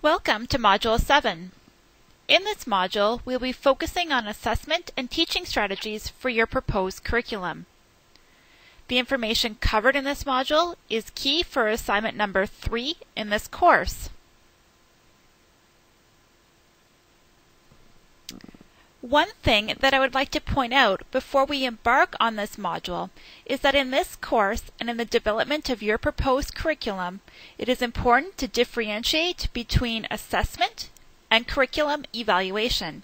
Welcome to Module 7. In this module, we'll be focusing on assessment and teaching strategies for your proposed curriculum. The information covered in this module is key for assignment number 3 in this course. One thing that I would like to point out before we embark on this module is that in this course and in the development of your proposed curriculum, it is important to differentiate between assessment and curriculum evaluation.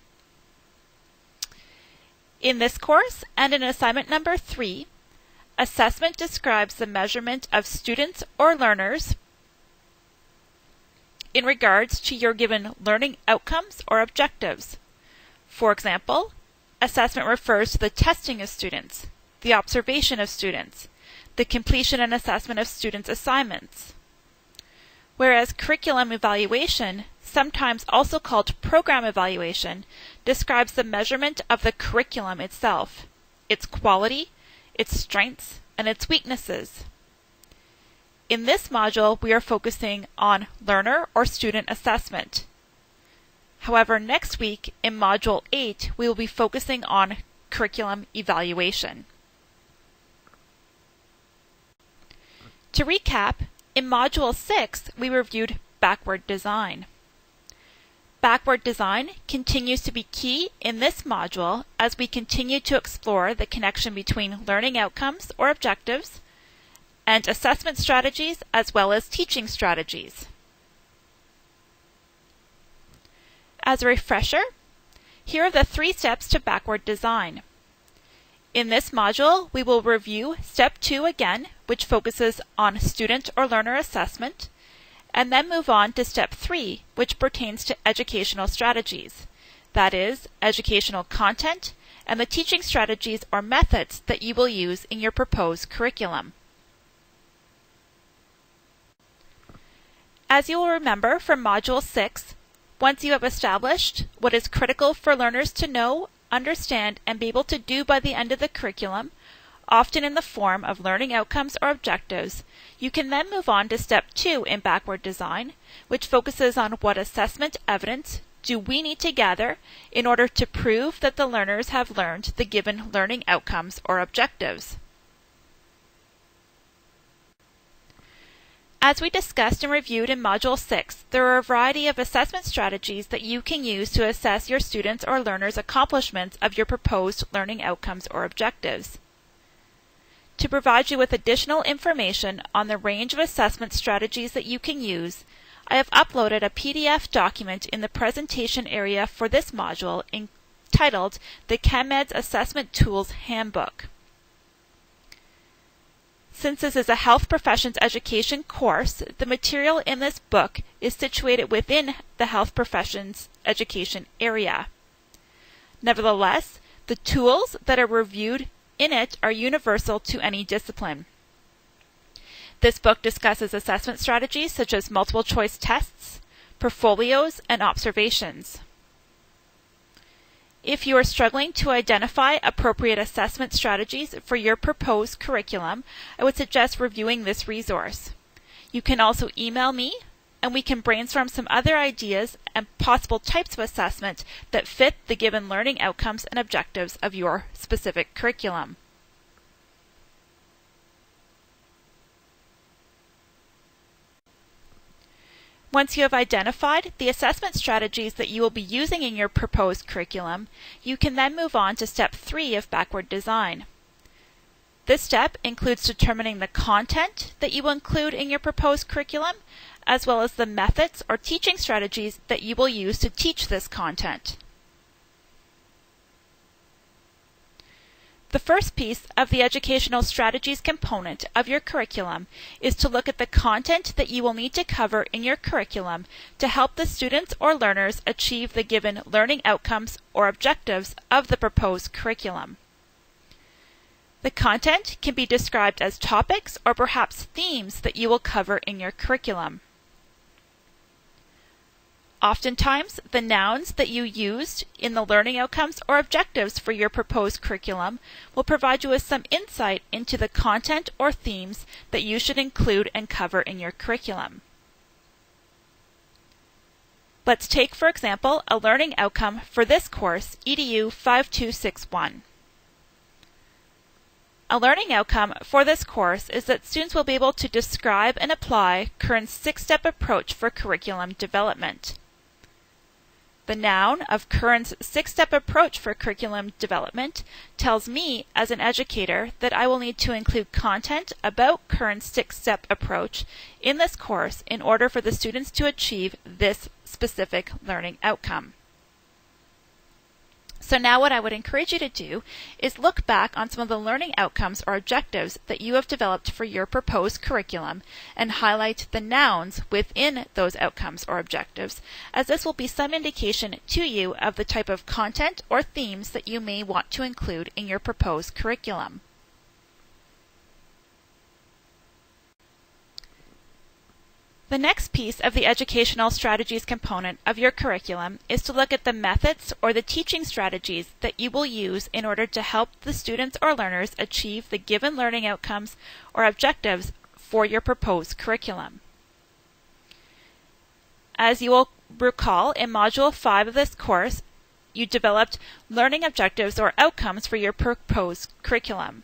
In this course and in assignment number 3, assessment describes the measurement of students or learners in regards to your given learning outcomes or objectives. For example, assessment refers to the testing of students, the observation of students, the completion and assessment of students' assignments. Whereas curriculum evaluation, sometimes also called program evaluation, describes the measurement of the curriculum itself, its quality, its strengths, and its weaknesses. In this module, we are focusing on learner or student assessment. However, next week in Module 8, we will be focusing on curriculum evaluation. To recap, in Module 6, we reviewed backward design. Backward design continues to be key in this module as we continue to explore the connection between learning outcomes or objectives and assessment strategies as well as teaching strategies. As a refresher, here are the 3 steps to backward design. In this module, we will review Step 2 again, which focuses on student or learner assessment, and then move on to Step 3, which pertains to educational strategies, that is, educational content and the teaching strategies or methods that you will use in your proposed curriculum. As you will remember from Module 6, once you have established what is critical for learners to know, understand, and be able to do by the end of the curriculum, often in the form of learning outcomes or objectives, you can then move on to Step 2 in backward design, which focuses on what assessment evidence do we need to gather in order to prove that the learners have learned the given learning outcomes or objectives. As we discussed and reviewed in Module 6, there are a variety of assessment strategies that you can use to assess your students' or learners' accomplishments of your proposed learning outcomes or objectives. To provide you with additional information on the range of assessment strategies that you can use, I have uploaded a PDF document in the presentation area for this module entitled the ChemEd's Assessment Tools Handbook. Since this is a health professions education course, the material in this book is situated within the health professions education area. Nevertheless, the tools that are reviewed in it are universal to any discipline. This book discusses assessment strategies such as multiple choice tests, portfolios, and observations. If you are struggling to identify appropriate assessment strategies for your proposed curriculum, I would suggest reviewing this resource. You can also email me, and we can brainstorm some other ideas and possible types of assessment that fit the given learning outcomes and objectives of your specific curriculum. Once you have identified the assessment strategies that you will be using in your proposed curriculum, you can then move on to Step 3 of backward design. This step includes determining the content that you will include in your proposed curriculum, as well as the methods or teaching strategies that you will use to teach this content. The first piece of the educational strategies component of your curriculum is to look at the content that you will need to cover in your curriculum to help the students or learners achieve the given learning outcomes or objectives of the proposed curriculum. The content can be described as topics or perhaps themes that you will cover in your curriculum. Oftentimes, the nouns that you used in the learning outcomes or objectives for your proposed curriculum will provide you with some insight into the content or themes that you should include and cover in your curriculum. Let's take, for example, a learning outcome for this course, EDU5261. A learning outcome for this course is that students will be able to describe and apply Kern's 6-step approach for curriculum development. The noun of Kern's 6-step approach for curriculum development tells me, as an educator, that I will need to include content about Kern's 6-step approach in this course in order for the students to achieve this specific learning outcome. So now what I would encourage you to do is look back on some of the learning outcomes or objectives that you have developed for your proposed curriculum and highlight the nouns within those outcomes or objectives, as this will be some indication to you of the type of content or themes that you may want to include in your proposed curriculum. The next piece of the educational strategies component of your curriculum is to look at the methods or the teaching strategies that you will use in order to help the students or learners achieve the given learning outcomes or objectives for your proposed curriculum. As you will recall, in Module 5 of this course, you developed learning objectives or outcomes for your proposed curriculum.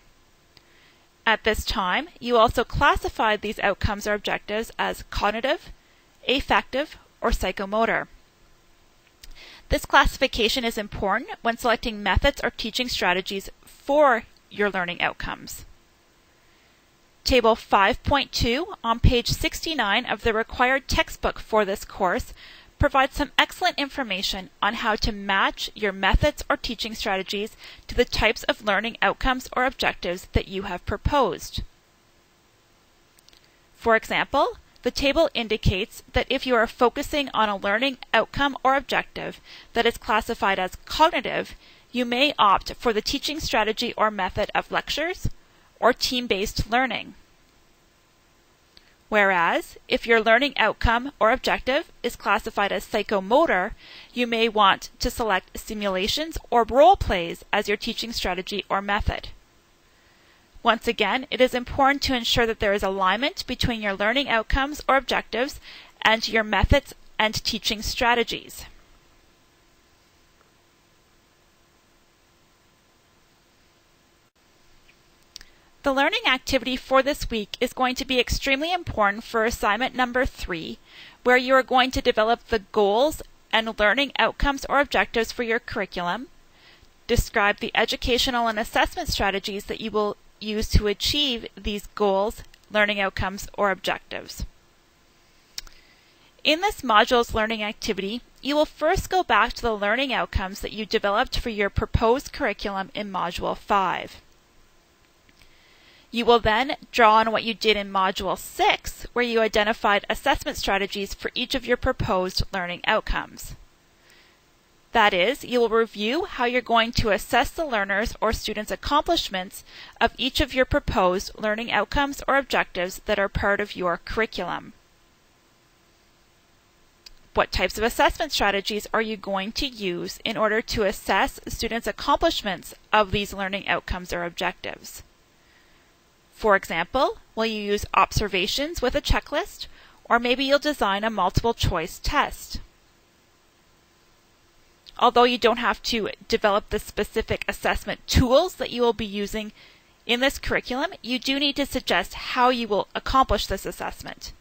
At this time, you also classified these outcomes or objectives as cognitive, affective, or psychomotor. This classification is important when selecting methods or teaching strategies for your learning outcomes. Table 5.2 on page 69 of the required textbook for this course provides some excellent information on how to match your methods or teaching strategies to the types of learning outcomes or objectives that you have proposed. For example, the table indicates that if you are focusing on a learning outcome or objective that is classified as cognitive, you may opt for the teaching strategy or method of lectures or team-based learning. Whereas, if your learning outcome or objective is classified as psychomotor, you may want to select simulations or role plays as your teaching strategy or method. Once again, it is important to ensure that there is alignment between your learning outcomes or objectives and your methods and teaching strategies. The learning activity for this week is going to be extremely important for assignment number 3, where you are going to develop the goals and learning outcomes or objectives for your curriculum, describe the educational and assessment strategies that you will use to achieve these goals, learning outcomes, or objectives. In this module's learning activity, you will first go back to the learning outcomes that you developed for your proposed curriculum in Module 5. You will then draw on what you did in Module 6, where you identified assessment strategies for each of your proposed learning outcomes. That is, you will review how you're going to assess the learners or students' accomplishments of each of your proposed learning outcomes or objectives that are part of your curriculum. What types of assessment strategies are you going to use in order to assess students' accomplishments of these learning outcomes or objectives? For example, will you use observations with a checklist, or maybe you'll design a multiple choice test? Although you don't have to develop the specific assessment tools that you will be using in this curriculum, you do need to suggest how you will accomplish this assessment.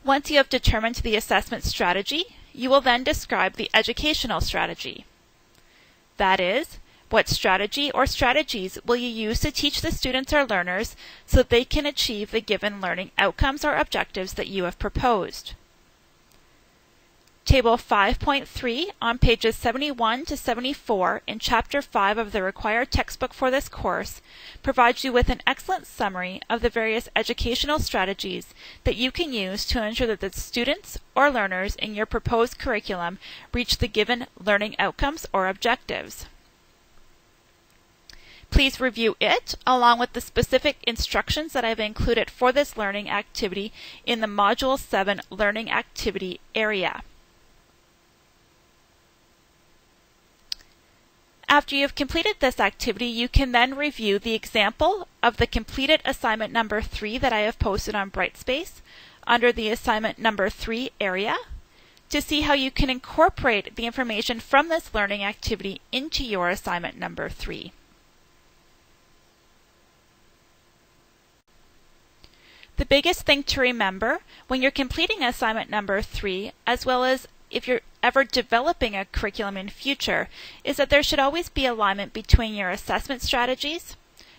Once you have determined the assessment strategy, you will then describe the educational strategy. That is, what strategy or strategies will you use to teach the students or learners so that they can achieve the given learning outcomes or objectives that you have proposed? Table 5.3 on pages 71 to 74 in Chapter 5 of the required textbook for this course provides you with an excellent summary of the various educational strategies that you can use to ensure that the students or learners in your proposed curriculum reach the given learning outcomes or objectives. Please review it along with the specific instructions that I've included for this learning activity in the Module 7 Learning Activity area. After you've completed this activity, you can then review the example of the completed assignment number 3 that I have posted on Brightspace under the assignment number 3 area to see how you can incorporate the information from this learning activity into your assignment number 3. The biggest thing to remember when you're completing assignment number 3, as well as if you're ever developing a curriculum in future, is that there should always be alignment between your assessment strategies,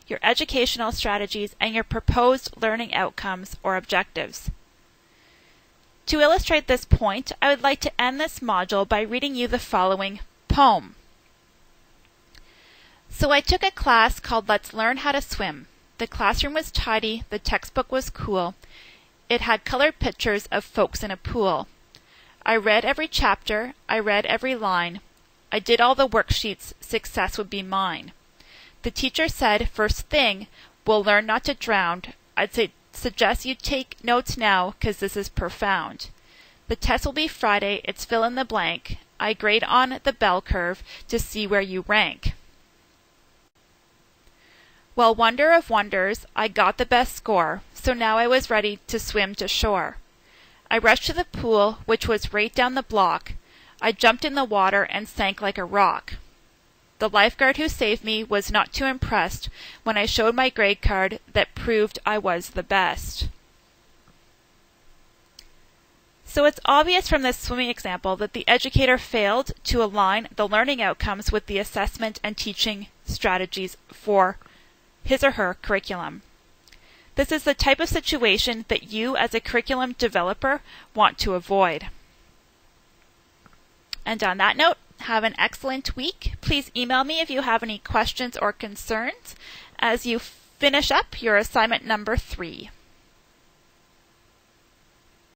your educational strategies, and your proposed learning outcomes or objectives. To illustrate this point, I would like to end this module by reading you the following poem. So I took a class called Let's Learn How to Swim. The classroom was tidy, the textbook was cool. It had colored pictures of folks in a pool. I read every chapter, I read every line. I did all the worksheets, success would be mine. The teacher said, first thing, we'll learn not to drown. I'd suggest you take notes now, 'cause this is profound. The test will be Friday, it's fill in the blank. I grade on the bell curve to see where you rank. Well, wonder of wonders, I got the best score, so now I was ready to swim to shore. I rushed to the pool, which was right down the block. I jumped in the water and sank like a rock. The lifeguard who saved me was not too impressed when I showed my grade card that proved I was the best. So it's obvious from this swimming example that the educator failed to align the learning outcomes with the assessment and teaching strategies for his or her curriculum. This is the type of situation that you as a curriculum developer want to avoid. And on that note, have an excellent week. Please email me if you have any questions or concerns as you finish up your assignment number 3.